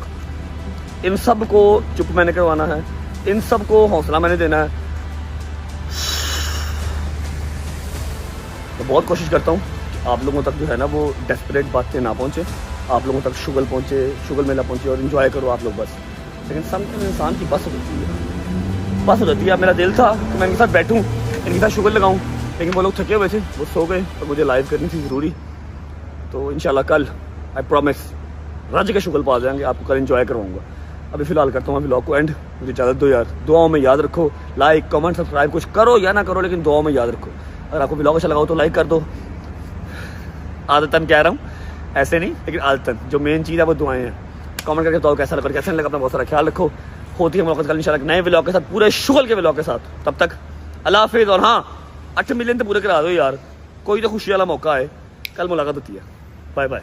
इन सब को चुप मैंने करवाना है, इन सब को हौसला मैंने देना है। तो बहुत कोशिश करता हूँ आप लोगों तक जो है ना वो डेस्परेट बातें ना पहुँचे, आप लोगों तक शुगल पहुँचे, शुगल मेला पहुँचे और इन्जॉय करो आप लोग बस। लेकिन समटाइम इंसान की बस हो जाती है, बस हो जाती है। अब मेरा दिल था कि मैं इनके साथ बैठूँ, इनके साथ शुगल लगाऊँ, लेकिन वो लोग थके हुए थे, वो सो गए, तो मुझे लाइव करनी थी ज़रूरी। तो इंशाल्लाह कल आई प्रॉमिस रज के शुगल पा जाएंगे, आपको कल इन्जॉय करवाऊँगा। अभी फ़िलहाल करता हूँ व्लॉग को एंड। मुझे इजाज़त दो यार, दुआओं में याद रखो, लाइक कमेंट सब्सक्राइब कुछ करो या ना करो, लेकिन दुआओं में याद रखो। अगर आपको व्लॉग अच्छा लगाओ तो लाइक कर दो, आदतन कह रहा हूँ, ऐसे नहीं लेकिन आदतन। जो मेन चीज़ है वो दुआएं हैं। कमेंट करके बताओ कैसा लगा, कैसा नहीं लगा। अपना बहुत सारा ख्याल रखो। होती है मुलाकात कल इंशाल्लाह नए व्लॉग के साथ, पूरे शुगल के व्लॉग के साथ। तब तक अल्लाह हाफिज़। और हाँ 8 मिलियन तो पूरे करा दो यार, कोई तो खुशी वाला मौका है, कल मुलाकात होती है। Bye bye.